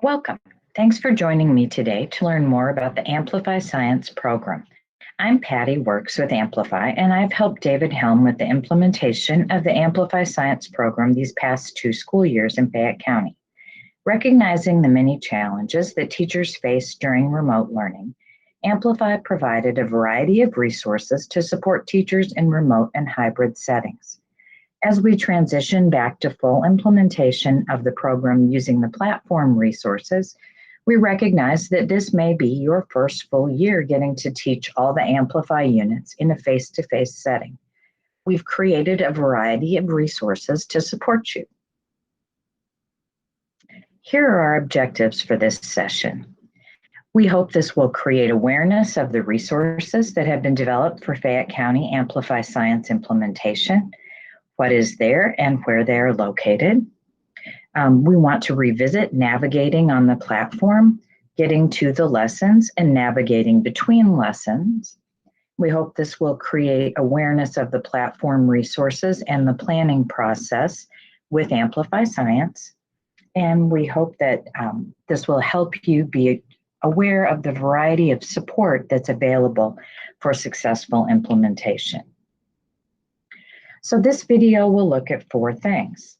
Welcome. Thanks for joining me today to learn more about the Amplify Science program. I'm Patty Works with Amplify, and I've helped David Helm with the implementation of the Amplify Science program these past 2 school years in Fayette County. Recognizing the many challenges that teachers face during remote learning, Amplify provided a variety of resources to support teachers in remote and hybrid settings. As we transition back to full implementation of the program using the platform resources, we recognize that this may be your first full year getting to teach all the Amplify units in a face-to-face setting. We've created a variety of resources to support you. Here are our objectives for this session. We hope this will create awareness of the resources that have been developed for Fayette County Amplify Science implementation, what is there and where they are located. We want to revisit navigating on the platform, getting to the lessons, and navigating between lessons. We hope this will create awareness of the platform resources and the planning process with Amplify Science. And we hope that this will help you be aware of the variety of support that's available for successful implementation. So this video will look at 4 things.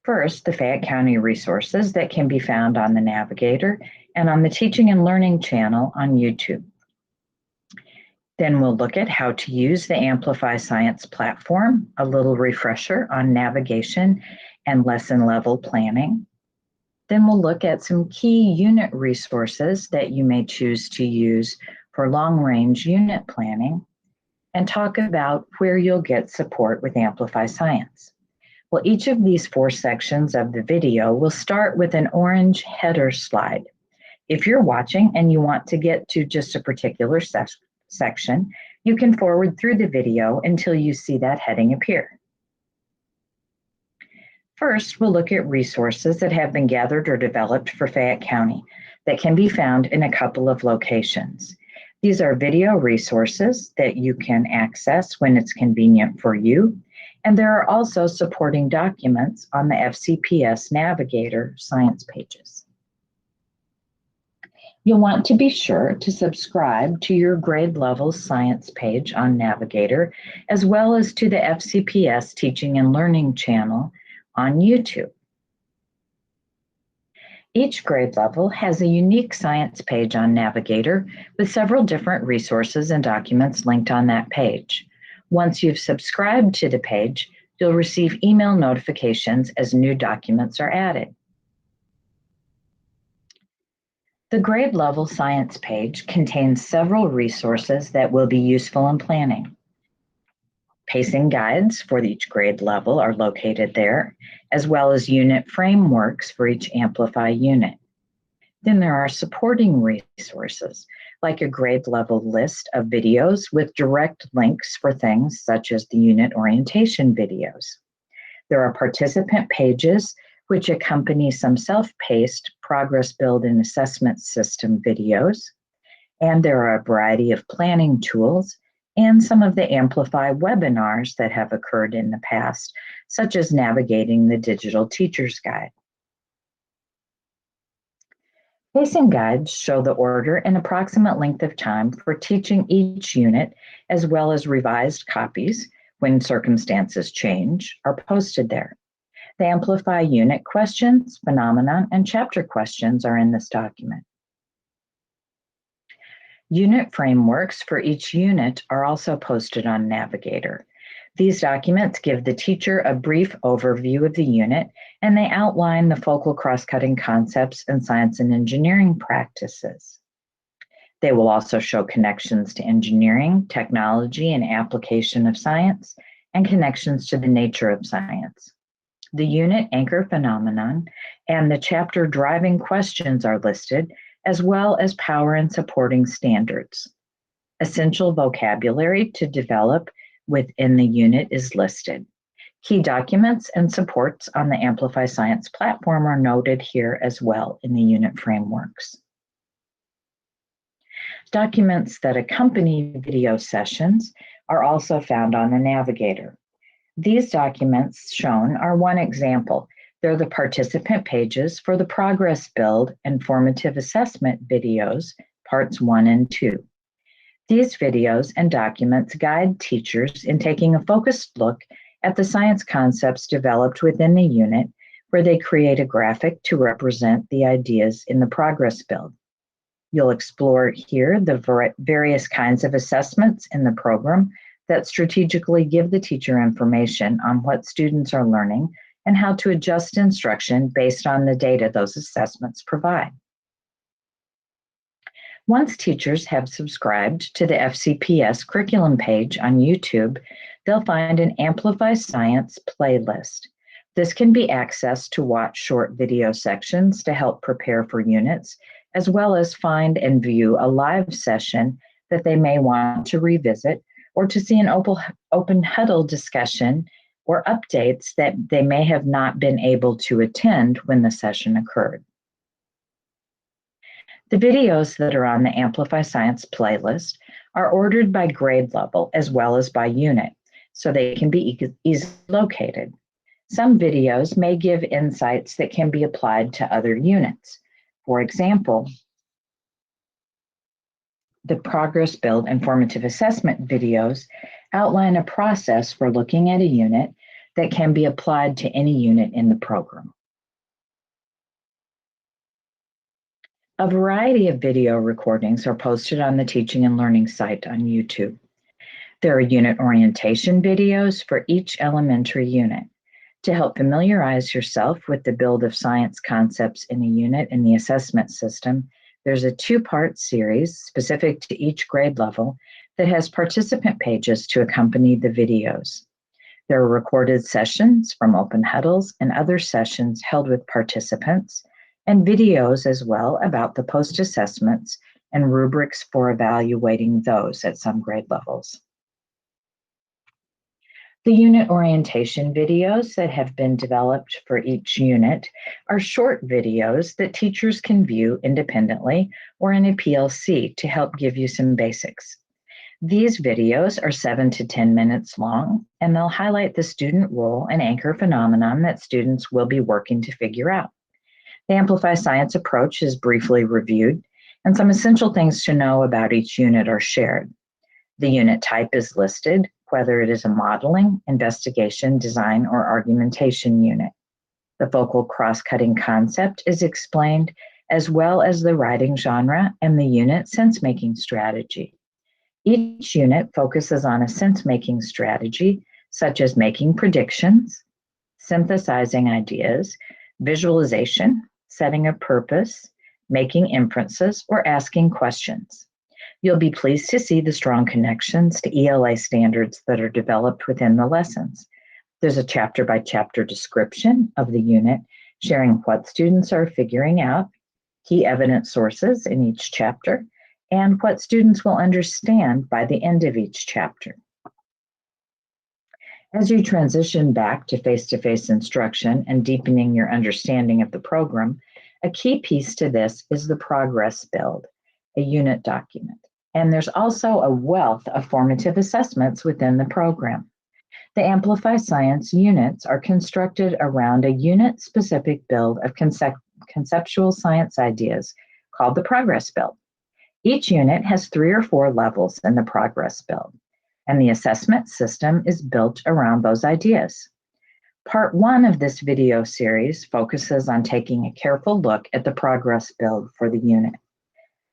First, the Fayette County resources that can be found on the Navigator and on the Teaching and Learning channel on YouTube. Then we'll look at how to use the Amplify Science platform, a little refresher on navigation and lesson level planning. Then we'll look at some key unit resources that you may choose to use for long-range unit planning, and talk about where you'll get support with Amplify Science. Well, each of these 4 sections of the video will start with an orange header slide. If you're watching and you want to get to just a particular section, you can forward through the video until you see that heading appear. First, we'll look at resources that have been gathered or developed for Fayette County that can be found in a couple of locations. These are video resources that you can access when it's convenient for you, and there are also supporting documents on the FCPS Navigator science pages. You'll want to be sure to subscribe to your grade level science page on Navigator, as well as to the FCPS Teaching and Learning channel on YouTube. Each grade level has a unique science page on Navigator with several different resources and documents linked on that page. Once you've subscribed to the page, you'll receive email notifications as new documents are added. The grade level science page contains several resources that will be useful in planning. Pacing guides for each grade level are located there, as well as unit frameworks for each Amplify unit. Then there are supporting resources, like a grade level list of videos with direct links for things such as the unit orientation videos. There are participant pages which accompany some self-paced progress build and assessment system videos. And there are a variety of planning tools and some of the Amplify webinars that have occurred in the past, such as navigating the digital teacher's guide. Pacing guides show the order and approximate length of time for teaching each unit, as well as revised copies, when circumstances change, are posted there. The Amplify unit questions, phenomenon, and chapter questions are in this document. Unit frameworks for each unit are also posted on Navigator. These documents give the teacher a brief overview of the unit, and they outline the focal cross-cutting concepts and science and engineering practices. They will also show connections to engineering, technology, and application of science, and connections to the nature of science. The unit anchor phenomenon and the chapter driving questions are listed, as well as power and supporting standards. Essential vocabulary to develop within the unit is listed. Key documents and supports on the Amplify Science platform are noted here as well in the unit frameworks. Documents that accompany video sessions are also found on the Navigator. These documents shown are one example, They're the participant pages for the progress build and formative assessment videos, parts 1 and 2. These videos and documents guide teachers in taking a focused look at the science concepts developed within the unit, where they create a graphic to represent the ideas in the progress build. You'll explore here the various kinds of assessments in the program that strategically give the teacher information on what students are learning and how to adjust instruction based on the data those assessments provide. Once teachers have subscribed to the FCPS curriculum page on YouTube, they'll find an Amplify Science playlist. This can be accessed to watch short video sections to help prepare for units, as well as find and view a live session that they may want to revisit, or to see an open huddle discussion or updates that they may have not been able to attend when the session occurred. The videos that are on the Amplify Science playlist are ordered by grade level as well as by unit, so they can be easily located. Some videos may give insights that can be applied to other units. For example, the progress build and formative assessment videos outline a process for looking at a unit that can be applied to any unit in the program. A variety of video recordings are posted on the Teaching and Learning site on YouTube. There are unit orientation videos for each elementary unit. To help familiarize yourself with the build of science concepts in a unit in the assessment system, there's a 2-part series specific to each grade level that has participant pages to accompany the videos. There are recorded sessions from open huddles and other sessions held with participants, and videos as well about the post-assessments and rubrics for evaluating those at some grade levels. The unit orientation videos that have been developed for each unit are short videos that teachers can view independently or in a PLC to help give you some basics. These videos are 7 to 10 minutes long, and they'll highlight the student role and anchor phenomenon that students will be working to figure out. The Amplify Science approach is briefly reviewed, and some essential things to know about each unit are shared. The unit type is listed, whether it is a modeling, investigation, design, or argumentation unit. The focal cross-cutting concept is explained, as well as the writing genre and the unit sense-making strategy. Each unit focuses on a sense-making strategy, such as making predictions, synthesizing ideas, visualization, setting a purpose, making inferences, or asking questions. You'll be pleased to see the strong connections to ELA standards that are developed within the lessons. There's a chapter-by-chapter description of the unit, sharing what students are figuring out, key evidence sources in each chapter, and what students will understand by the end of each chapter. As you transition back to face-to-face instruction and deepening your understanding of the program, a key piece to this is the progress build, a unit document. And there's also a wealth of formative assessments within the program. The Amplify Science units are constructed around a unit-specific build of conceptual science ideas called the progress build. Each unit has 3 or 4 levels in the progress build, and the assessment system is built around those ideas. Part 1 of this video series focuses on taking a careful look at the progress build for the unit.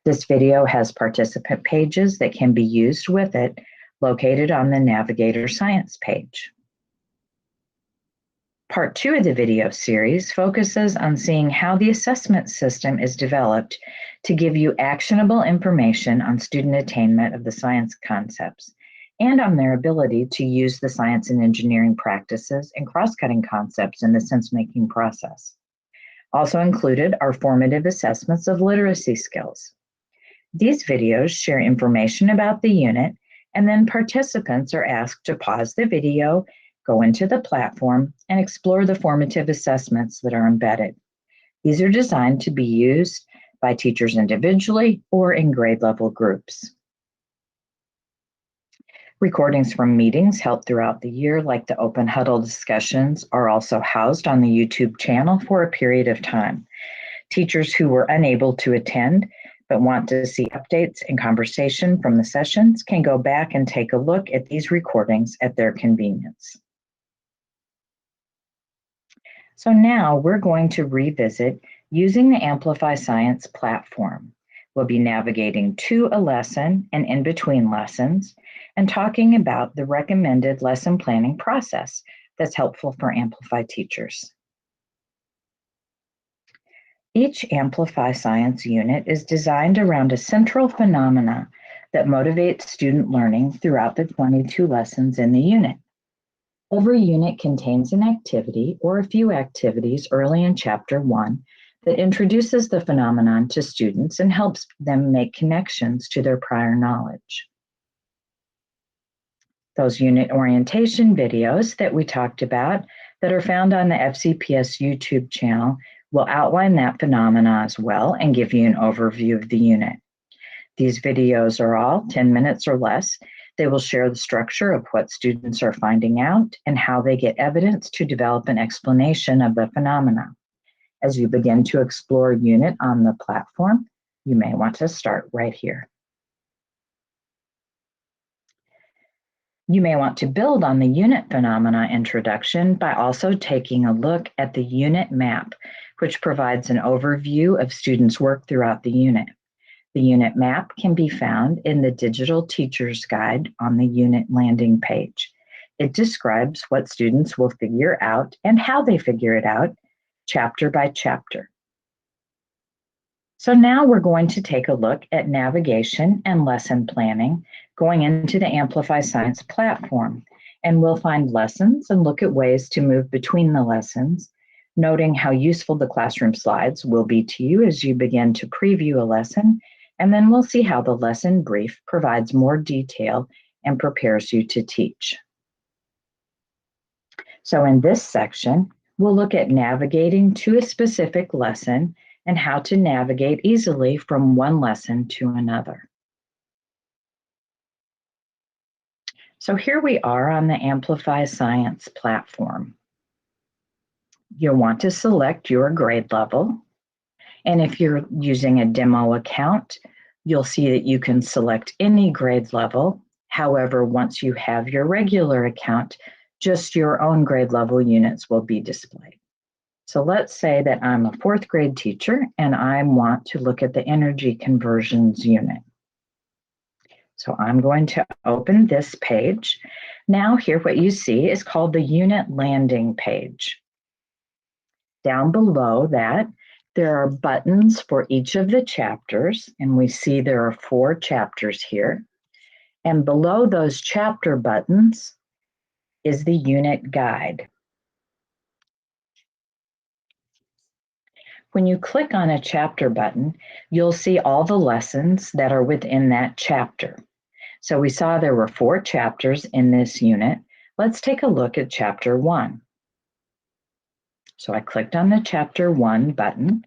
This video has participant pages that can be used with it, located on the Navigator Science page. Part 2 of the video series focuses on seeing how the assessment system is developed to give you actionable information on student attainment of the science concepts and on their ability to use the science and engineering practices and cross-cutting concepts in the sense-making process. Also included are formative assessments of literacy skills. These videos share information about the unit, and then participants are asked to pause the video, go into the platform, and explore the formative assessments that are embedded. These are designed to be used by teachers individually or in grade level groups. Recordings from meetings held throughout the year, like the open huddle discussions, are also housed on the YouTube channel for a period of time. Teachers who were unable to attend but want to see updates and conversation from the sessions can go back and take a look at these recordings at their convenience. So now we're going to revisit using the Amplify Science platform. We'll be navigating to a lesson and in between lessons and talking about the recommended lesson planning process that's helpful for Amplify teachers. Each Amplify Science unit is designed around a central phenomena that motivates student learning throughout the 22 lessons in the unit. Every unit contains an activity or a few activities early in Chapter 1 that introduces the phenomenon to students and helps them make connections to their prior knowledge. Those unit orientation videos that we talked about that are found on the FCPS YouTube channel will outline that phenomena as well and give you an overview of the unit. These videos are all 10 minutes or less. They will share the structure of what students are finding out and how they get evidence to develop an explanation of the phenomena. As you begin to explore unit on the platform, you may want to start right here. You may want to build on the unit phenomena introduction by also taking a look at the unit map, which provides an overview of students' work throughout the unit. The unit map can be found in the Digital Teacher's Guide on the unit landing page. It describes what students will figure out and how they figure it out, chapter by chapter. So now we're going to take a look at navigation and lesson planning going into the Amplify Science platform, and we'll find lessons and look at ways to move between the lessons, noting how useful the classroom slides will be to you as you begin to preview a lesson, and then we'll see how the lesson brief provides more detail and prepares you to teach. So in this section, we'll look at navigating to a specific lesson and how to navigate easily from one lesson to another. So here we are on the Amplify Science platform. You'll want to select your grade level. And if you're using a demo account, you'll see that you can select any grade level. However, once you have your regular account, just your own grade level units will be displayed. So let's say that I'm a fourth grade teacher and I want to look at the energy conversions unit. So I'm going to open this page. Now here what you see is called the unit landing page. Down below that, there are buttons for each of the chapters, and we see there are 4 chapters here. And below those chapter buttons is the unit guide. When you click on a chapter button, you'll see all the lessons that are within that chapter. So we saw there were 4 chapters in this unit. Let's take a look at chapter 1. So I clicked on the chapter 1 button.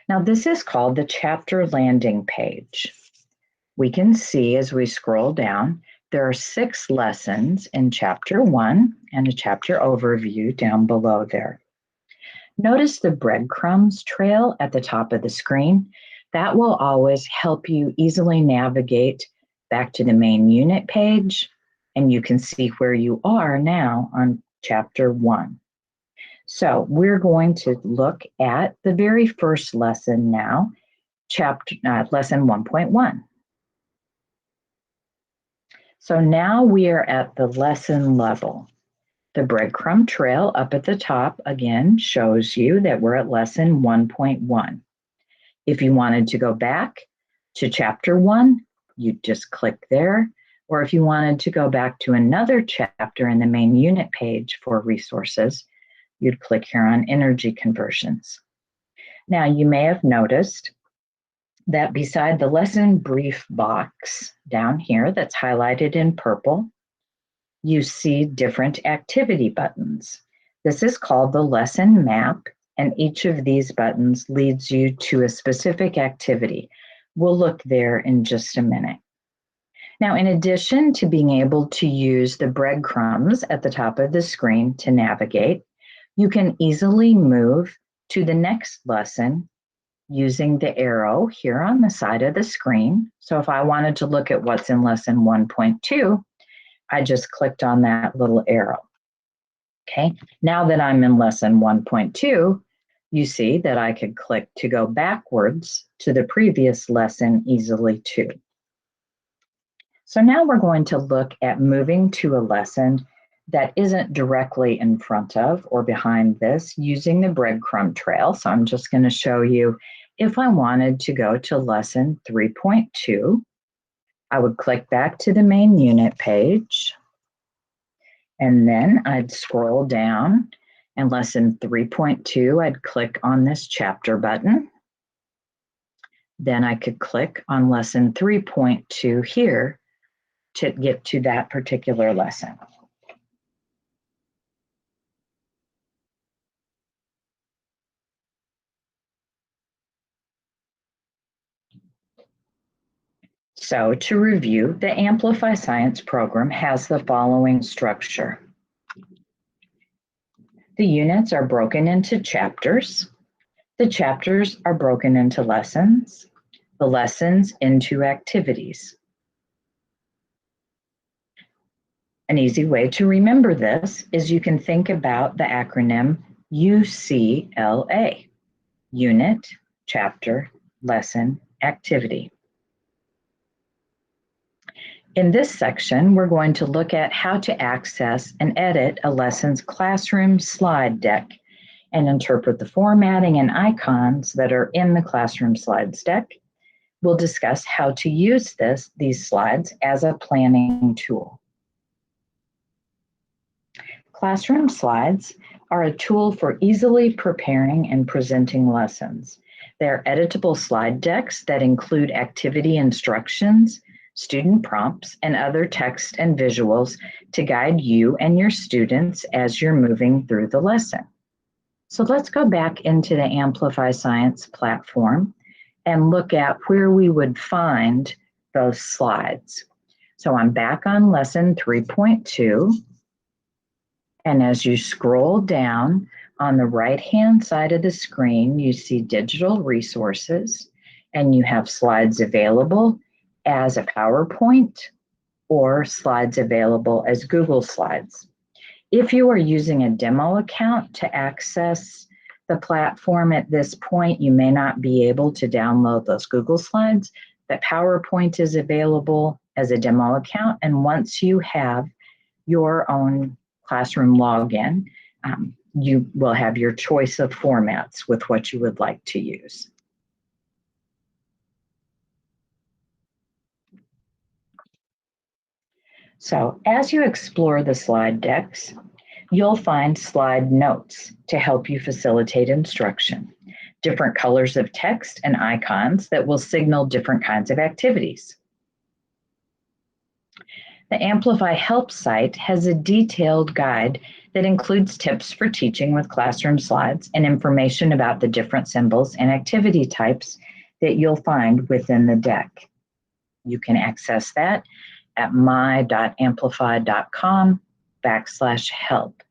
Now this is called the chapter landing page. We can see as we scroll down, there are 6 lessons in chapter 1 and a chapter overview down below there. Notice the breadcrumbs trail at the top of the screen. That will always help you easily navigate back to the main unit page, and you can see where you are now on chapter 1. So we're going to look at the very first lesson now, lesson 1.1. So now we are at the lesson level. The breadcrumb trail up at the top again shows you that we're at lesson 1.1. If you wanted to go back to chapter 1, you'd just click there. Or if you wanted to go back to another chapter in the main unit page for resources, you'd click here on energy conversions. Now you may have noticed that beside the lesson brief box down here that's highlighted in purple, you see different activity buttons. This is called the lesson map, and each of these buttons leads you to a specific activity. We'll look there in just a minute. Now, in addition to being able to use the breadcrumbs at the top of the screen to navigate, you can easily move to the next lesson using the arrow here on the side of the screen. So if I wanted to look at what's in lesson 1.2, I just clicked on that little arrow. Okay, now that I'm in lesson 1.2, you see that I could click to go backwards to the previous lesson easily too. So now we're going to look at moving to a lesson that isn't directly in front of or behind this using the breadcrumb trail. So I'm just going to show you if I wanted to go to lesson 3.2, I would click back to the main unit page, and then I'd scroll down, and lesson 3.2, I'd click on this chapter button. Then I could click on lesson 3.2 here to get to that particular lesson. So to review, the Amplify Science program has the following structure. The units are broken into chapters. The chapters are broken into lessons. The lessons into activities. An easy way to remember this is you can think about the acronym UCLA, Unit, Chapter, Lesson, Activity. In this section, we're going to look at how to access and edit a lesson's classroom slide deck and interpret the formatting and icons that are in the classroom slides deck. We'll discuss how to use these slides as a planning tool. Classroom slides are a tool for easily preparing and presenting lessons. They're editable slide decks that include activity instructions, student prompts, and other text and visuals to guide you and your students as you're moving through the lesson. So let's go back into the Amplify Science platform and look at where we would find those slides. So I'm back on lesson 3.2. And as you scroll down on the right-hand side of the screen, you see digital resources, and you have slides available as a PowerPoint or slides available as Google Slides. If you are using a demo account to access the platform at this point, you may not be able to download those Google Slides, but PowerPoint is available as a demo account. And once you have your own classroom login, you will have your choice of formats with what you would like to use. So as you explore the slide decks, you'll find slide notes to help you facilitate instruction, different colors of text and icons that will signal different kinds of activities. The Amplify Help site has a detailed guide that includes tips for teaching with classroom slides and information about the different symbols and activity types that you'll find within the deck. You can access that at my.amplify.com/help.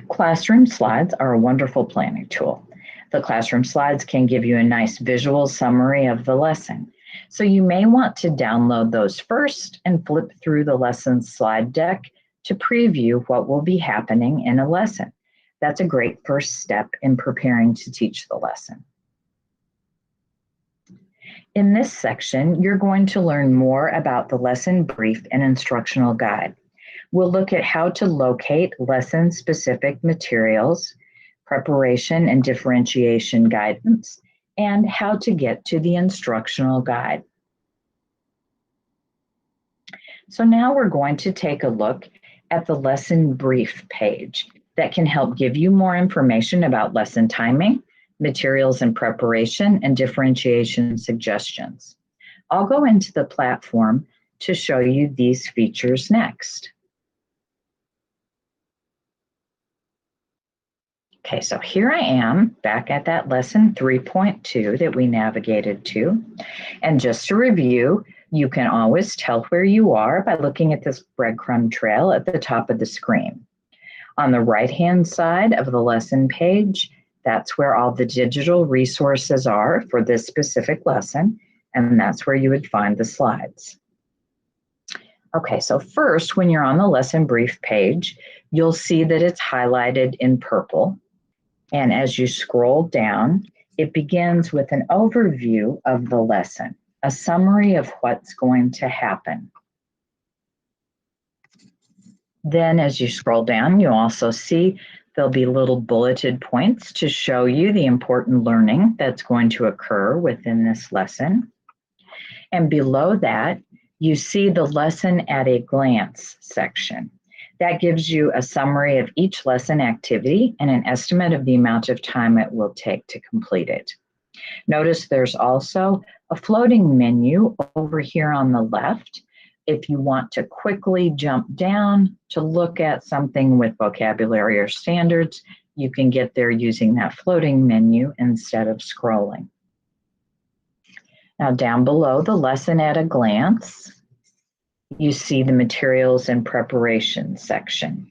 Classroom slides are a wonderful planning tool. The classroom slides can give you a nice visual summary of the lesson. So you may want to download those first and flip through the lesson slide deck to preview what will be happening in a lesson. That's a great first step in preparing to teach the lesson. In this section, you're going to learn more about the lesson brief and instructional guide. We'll look at how to locate lesson-specific materials, preparation and differentiation guidance, and how to get to the instructional guide. So now we're going to take a look at the lesson brief page that can help give you more information about lesson timing, materials and preparation, and differentiation suggestions. I'll go into the platform to show you these features next. Okay, so here I am back at that lesson 3.2 that we navigated to. And just to review, you can always tell where you are by looking at this breadcrumb trail at the top of the screen. On the right-hand side of the lesson page, that's where all the digital resources are for this specific lesson, and that's where you would find the slides. Okay, so first, when you're on the lesson brief page, you'll see that it's highlighted in purple. And as you scroll down, it begins with an overview of the lesson, a summary of what's going to happen. Then as you scroll down, you also see there'll be little bulleted points to show you the important learning that's going to occur within this lesson. And below that, you see the lesson at a glance section. That gives you a summary of each lesson activity and an estimate of the amount of time it will take to complete it. Notice there's also a floating menu over here on the left. If you want to quickly jump down to look at something with vocabulary or standards, you can get there using that floating menu instead of scrolling. Now down below the lesson at a glance, you see the materials and preparation section.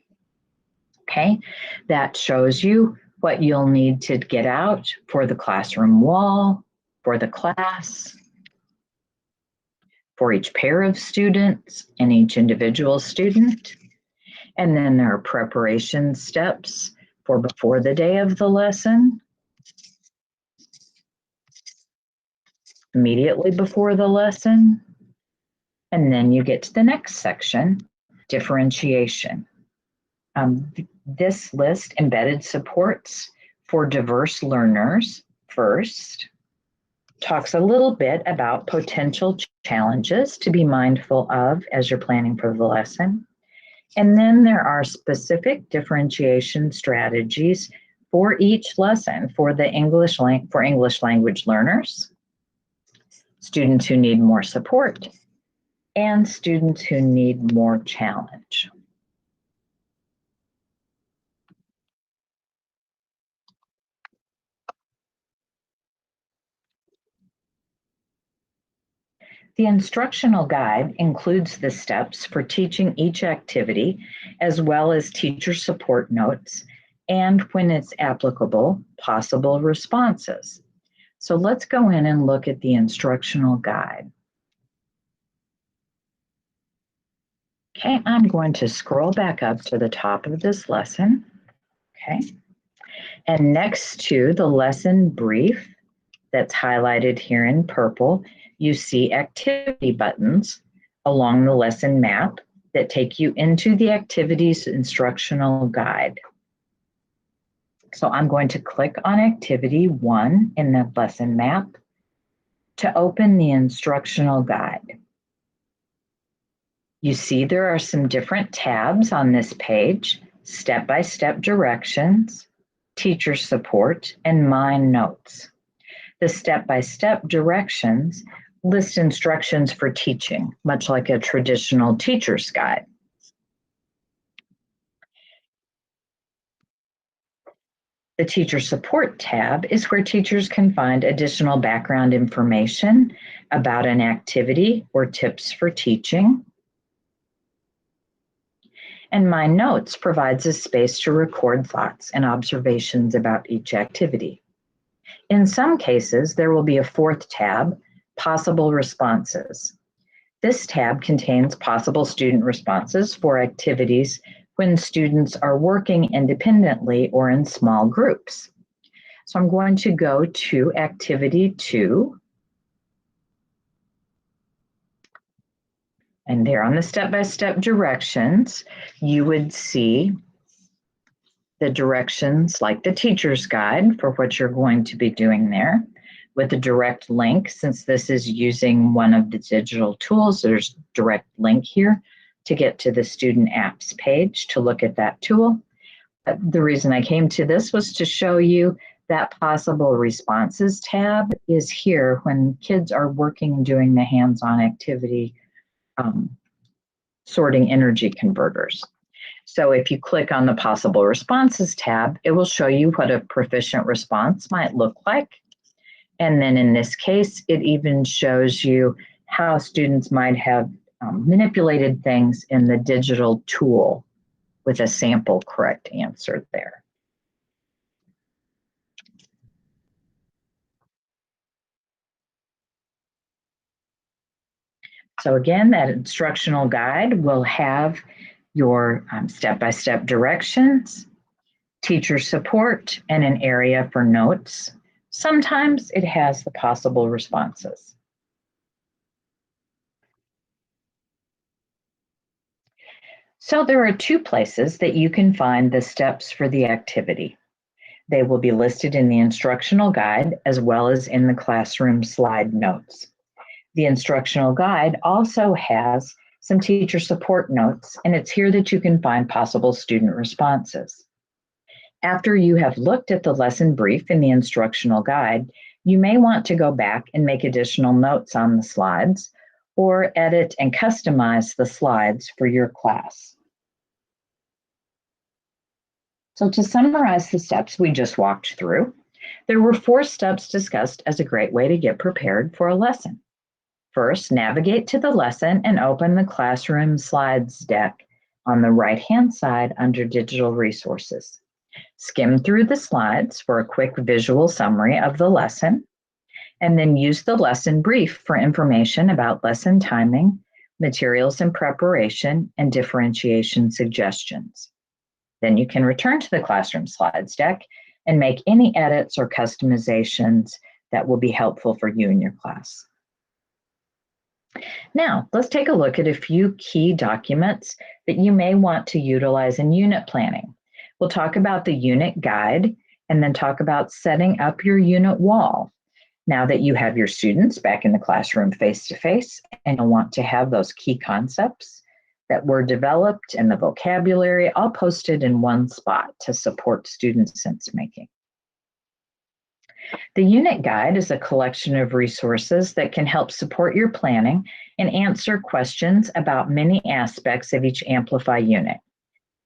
Okay, that shows you what you'll need to get out for the classroom wall, for the class, for each pair of students and each individual student. And then there are preparation steps for before the day of the lesson, immediately before the lesson, and then you get to the next section, differentiation. This list embedded supports for diverse learners first, talks a little bit about potential challenges to be mindful of as you're planning for the lesson. And then there are specific differentiation strategies for each lesson for the English language learners, students who need more support, and students who need more challenge. The instructional guide includes the steps for teaching each activity, as well as teacher support notes, and when it's applicable, possible responses. So let's go in and look at the instructional guide. Okay, I'm going to scroll back up to the top of this lesson. Okay, and next to the lesson brief that's highlighted here in purple, you see activity buttons along the lesson map that take you into the activities instructional guide. So I'm going to click on activity 1 in the lesson map to open the instructional guide. You see there are some different tabs on this page: step-by-step directions, teacher support, and my notes. The step-by-step directions list instructions for teaching, much like a traditional teacher's guide. The teacher support tab is where teachers can find additional background information about an activity or tips for teaching. And my notes provides a space to record thoughts and observations about each activity. In some cases, there will be a fourth tab, possible responses. This tab contains possible student responses for activities when students are working independently or in small groups. So I'm going to go to activity 2. And there on the step-by-step directions, you would see the directions like the teacher's guide for what you're going to be doing there, with a direct link. Since this is using one of the digital tools, there's direct link here to get to the student apps page to look at that tool. But the reason I came to this was to show you that possible responses tab is here when kids are working doing the hands-on activity, sorting energy converters. So if you click on the possible responses tab, it will show you what a proficient response might look like. And then in this case, it even shows you how students might have manipulated things in the digital tool with a sample correct answer there. So again, that instructional guide will have your step-by-step directions, teacher support, and an area for notes. Sometimes it has the possible responses. So there are two places that you can find the steps for the activity. They will be listed in the instructional guide as well as in the classroom slide notes. The instructional guide also has some teacher support notes, and it's here that you can find possible student responses. After you have looked at the lesson brief in the instructional guide, you may want to go back and make additional notes on the slides or edit and customize the slides for your class. So to summarize the steps we just walked through, there were 4 steps discussed as a great way to get prepared for a lesson. First, navigate to the lesson and open the classroom slides deck on the right-hand side under digital resources. Skim through the slides for a quick visual summary of the lesson, and then use the lesson brief for information about lesson timing, materials and preparation, and differentiation suggestions. Then you can return to the classroom slides deck and make any edits or customizations that will be helpful for you and your class. Now, let's take a look at a few key documents that you may want to utilize in unit planning. We'll talk about the unit guide and then talk about setting up your unit wall. Now that you have your students back in the classroom face-to-face and you'll want to have those key concepts that were developed and the vocabulary all posted in one spot to support student sense making. The unit guide is a collection of resources that can help support your planning and answer questions about many aspects of each Amplify unit.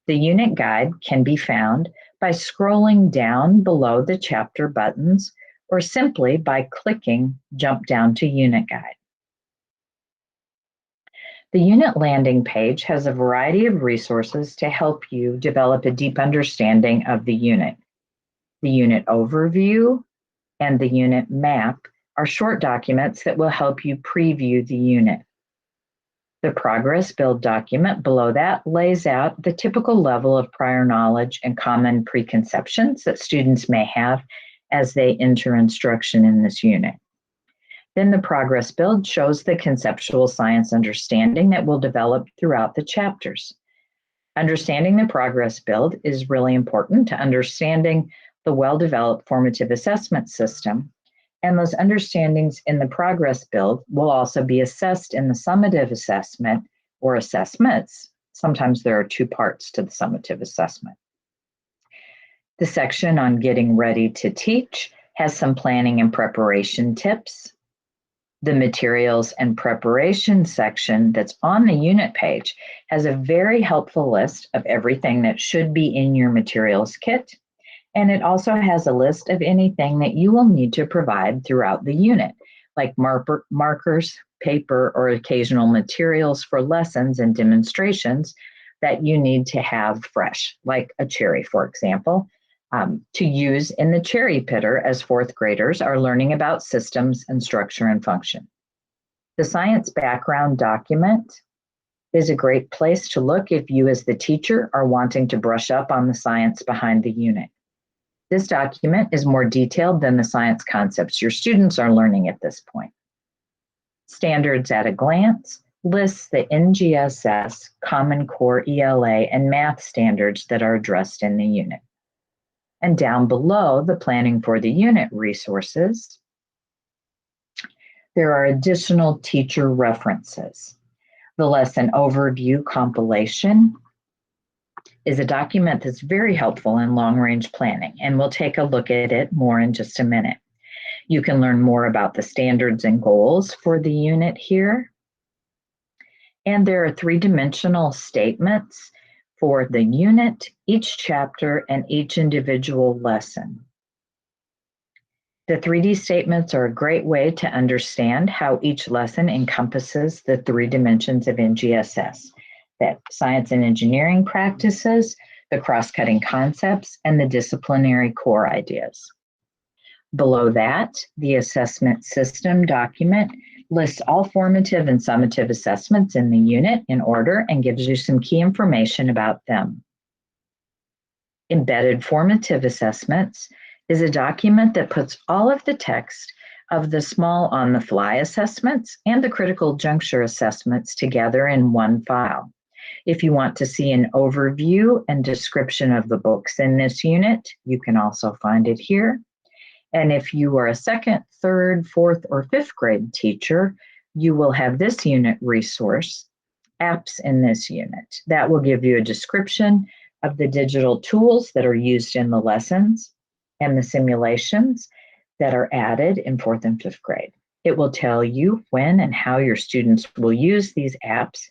The unit guide can be found by scrolling down below the chapter buttons or simply by clicking Jump Down to Unit Guide. The unit landing page has a variety of resources to help you develop a deep understanding of the unit. The unit overview and the unit map are short documents that will help you preview the unit. The progress build document below that lays out the typical level of prior knowledge and common preconceptions that students may have as they enter instruction in this unit. Then the progress build shows the conceptual science understanding that will develop throughout the chapters. Understanding the progress build is really important to understanding the well-developed formative assessment system, and those understandings in the progress build will also be assessed in the summative assessment or assessments. Sometimes there are 2 parts to the summative assessment. The section on getting ready to teach has some planning and preparation tips. The materials and preparation section that's on the unit page has a very helpful list of everything that should be in your materials kit. And it also has a list of anything that you will need to provide throughout the unit, like markers, paper, or occasional materials for lessons and demonstrations that you need to have fresh, like a cherry, for example, to use in the cherry pitter as 4th graders are learning about systems and structure and function. The science background document is a great place to look if you as the teacher are wanting to brush up on the science behind the unit. This document is more detailed than the science concepts your students are learning at this point. Standards at a Glance lists the NGSS, Common Core ELA, and math standards that are addressed in the unit. And down below the Planning for the Unit resources, there are additional teacher references. The Lesson Overview Compilation is a document that's very helpful in long-range planning, and we'll take a look at it more in just a minute. You can learn more about the standards and goals for the unit here. And there are 3-dimensional statements for the unit, each chapter, and each individual lesson. The 3D statements are a great way to understand how each lesson encompasses the 3 dimensions of NGSS, that science and engineering practices, the cross-cutting concepts, and the disciplinary core ideas. Below that, the assessment system document lists all formative and summative assessments in the unit in order and gives you some key information about them. Embedded formative assessments is a document that puts all of the text of the small on-the-fly assessments and the critical juncture assessments together in one file. If you want to see an overview and description of the books in this unit, you can also find it here. And if you are a 2nd, 3rd, 4th, or 5th grade teacher, you will have this unit resource, apps in this unit. That will give you a description of the digital tools that are used in the lessons and the simulations that are added in 4th and 5th grade. It will tell you when and how your students will use these apps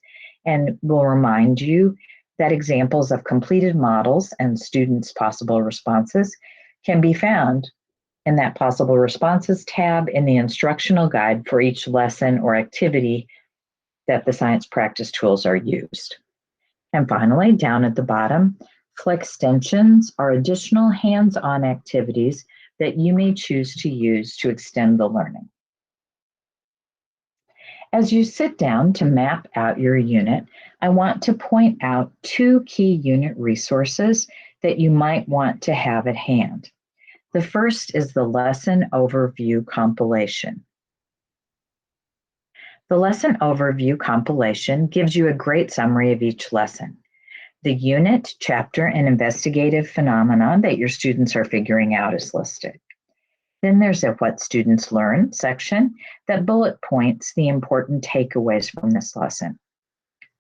and will remind you that examples of completed models and students' possible responses can be found in that possible responses tab in the instructional guide for each lesson or activity that the science practice tools are used. And finally, down at the bottom, Flextensions are additional hands-on activities that you may choose to use to extend the learning. As you sit down to map out your unit, I want to point out 2 key unit resources that you might want to have at hand. The first is the Lesson Overview compilation. The Lesson Overview compilation gives you a great summary of each lesson, the unit, chapter, and investigative phenomenon that your students are figuring out is listed. Then there's a What Students Learn section that bullet points the important takeaways from this lesson.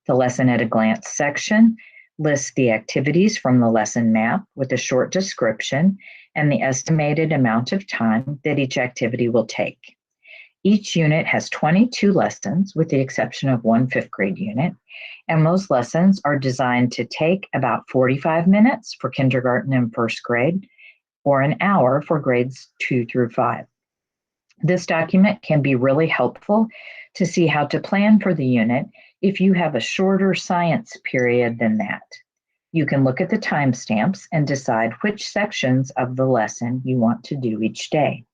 The Lesson at a Glance section lists the activities from the lesson map with a short description and the estimated amount of time that each activity will take. Each unit has 22 lessons, with the exception of 1 5th grade unit, and those lessons are designed to take about 45 minutes for kindergarten and 1st grade, or an hour for grades 2 through 5. This document can be really helpful to see how to plan for the unit if you have a shorter science period than that. You can look at the timestamps and decide which sections of the lesson you want to do each day.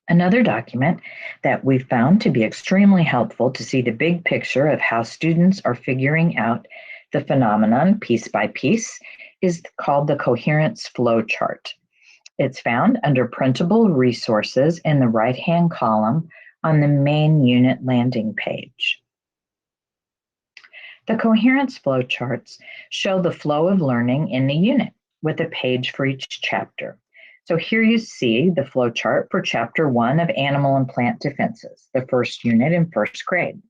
Another document that we've found to be extremely helpful to see the big picture of how students are figuring out the phenomenon piece by piece is called the Coherence Flow Chart. It's found under Printable Resources in the right-hand column on the main unit landing page. The Coherence Flow Charts show the flow of learning in the unit with a page for each chapter. So here you see the flow chart for Chapter 1 of Animal and Plant Defenses, the 1st unit in 1st grade.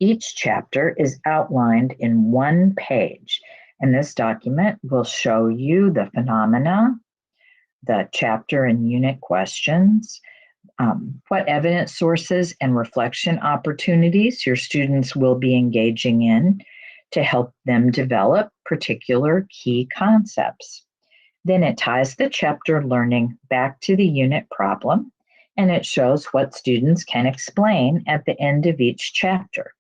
Each chapter is outlined in 1 page, and this document will show you the phenomena, the chapter and unit questions, what evidence sources and reflection opportunities your students will be engaging in to help them develop particular key concepts. Then it ties the chapter learning back to the unit problem, and it shows what students can explain at the end of each chapter.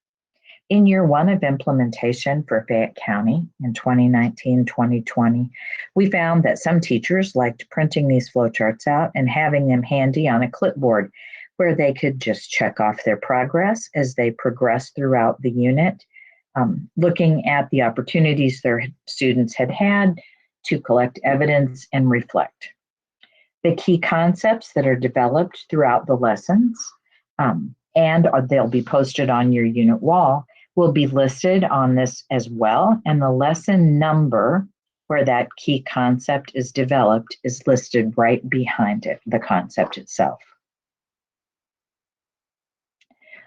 In year 1 of implementation for Fayette County in 2019-2020, we found that some teachers liked printing these flowcharts out and having them handy on a clipboard where they could just check off their progress as they progress throughout the unit, looking at the opportunities their students had had to collect evidence and reflect. The key concepts that are developed throughout the lessons, and they'll be posted on your unit wall, will be listed on this as well, and the lesson number where that key concept is developed is listed right behind it, the concept itself.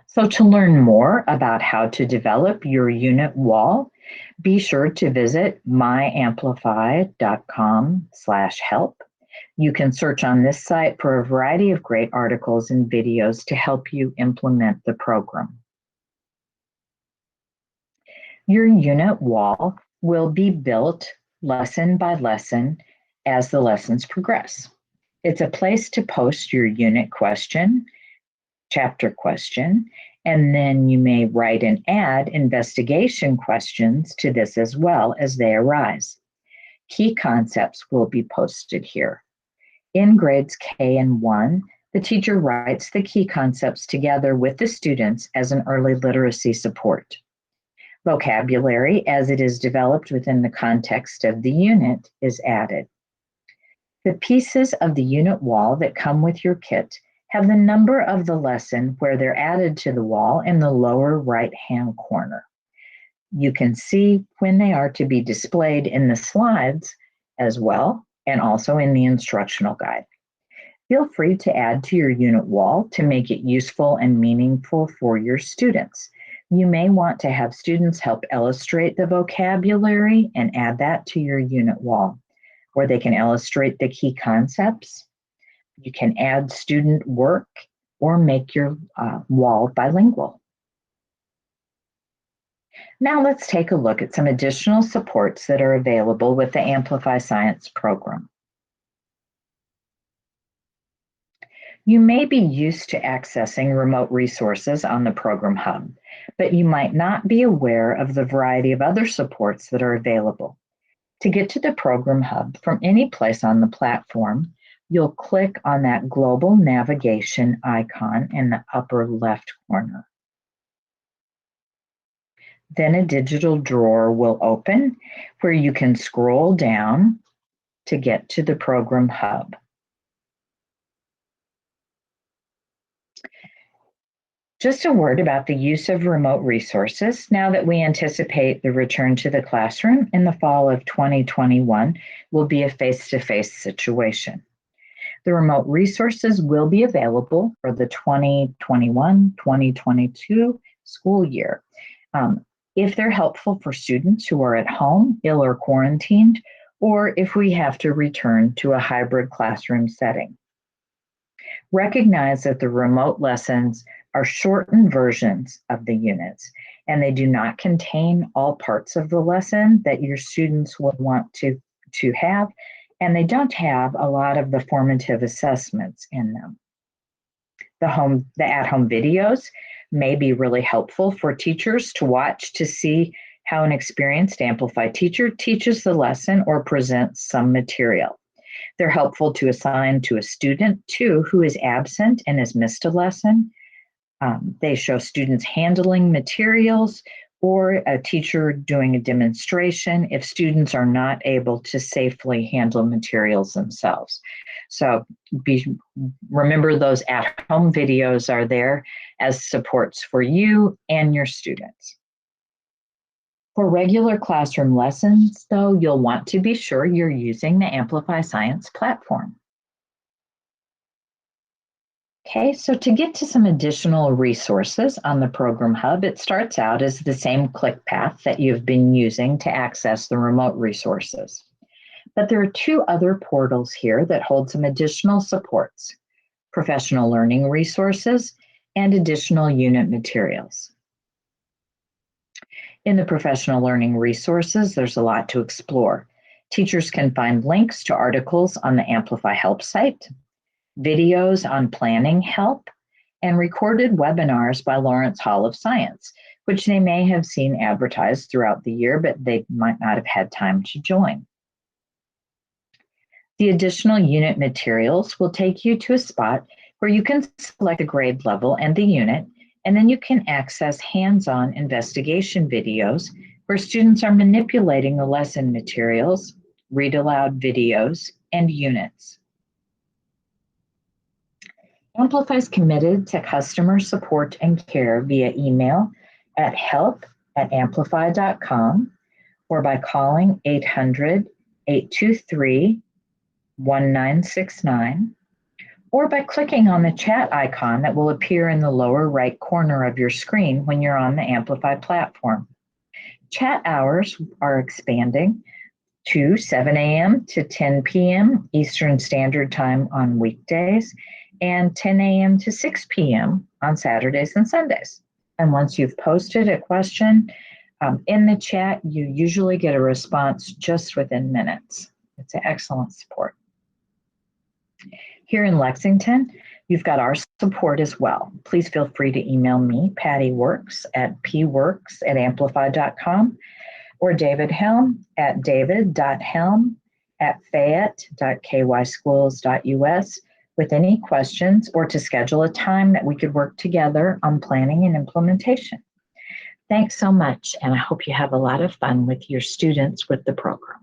So to learn more about how to develop your unit wall, be sure to visit myamplify.com/help. You can search on this site for a variety of great articles and videos to help you implement the program. Your unit wall will be built lesson by lesson as the lessons progress. It's a place to post your unit question, chapter question, and then you may write and add investigation questions to this as well as they arise. Key concepts will be posted here. In grades K and 1, the teacher writes the key concepts together with the students as an early literacy support. Vocabulary, as it is developed within the context of the unit, is added. The pieces of the unit wall that come with your kit have the number of the lesson where they're added to the wall in the lower right-hand corner. You can see when they are to be displayed in the slides as well, and also in the instructional guide. Feel free to add to your unit wall to make it useful and meaningful for your students. You may want to have students help illustrate the vocabulary and add that to your unit wall, where they can illustrate the key concepts. You can add student work or make your wall bilingual. Now let's take a look at some additional supports that are available with the Amplify Science program. You may be used to accessing remote resources on the Program Hub, but you might not be aware of the variety of other supports that are available. To get to the Program Hub from any place on the platform, you'll click on that global navigation icon in the upper left corner. Then a digital drawer will open where you can scroll down to get to the Program Hub. Just a word about the use of remote resources. Now that we anticipate the return to the classroom in the fall of 2021 will be a face-to-face situation. The remote resources will be available for the 2021-2022 school year. If they're helpful for students who are at home, ill or quarantined, or if we have to return to a hybrid classroom setting. Recognize that the remote lessons are shortened versions of the units, and they do not contain all parts of the lesson that your students will want to have, and they don't have a lot of the formative assessments in them. The at-home videos may be really helpful for teachers to watch to see how an experienced Amplify teacher teaches the lesson or presents some material. They're helpful to assign to a student, too, who is absent and has missed a lesson. They show students handling materials or a teacher doing a demonstration if students are not able to safely handle materials themselves. So remember those at-home videos are there as supports for you and your students. For regular classroom lessons, though, you'll want to be sure you're using the Amplify Science platform. Okay, so to get to some additional resources on the Program Hub, it starts out as the same click path that you've been using to access the remote resources. But there are two other portals here that hold some additional supports: professional learning resources and additional unit materials. In the professional learning resources, there's a lot to explore. Teachers can find links to articles on the Amplify Help site, videos on planning help, and recorded webinars by Lawrence Hall of Science, which they may have seen advertised throughout the year, but they might not have had time to join. The additional unit materials will take you to a spot where you can select the grade level and the unit, and then you can access hands-on investigation videos where students are manipulating the lesson materials, read aloud videos, and units. Amplify is committed to customer support and care via email at help@amplify.com or by calling 800-823-1969 or by clicking on the chat icon that will appear in the lower right corner of your screen when you're on the Amplify platform. Chat hours are expanding to 7 a.m. to 10 p.m. Eastern Standard Time on weekdays and 10 a.m. to 6 p.m. on Saturdays and Sundays. And once you've posted a question, In the chat, you usually get a response just within minutes. It's an excellent support. Here in Lexington, you've got our support as well. Please feel free to email me, Patty Works at pworks@amplify.com, or David Helm at david.helm@fayette.kyschools.us with any questions, or to schedule a time that we could work together on planning and implementation. Thanks so much, and I hope you have a lot of fun with your students with the program.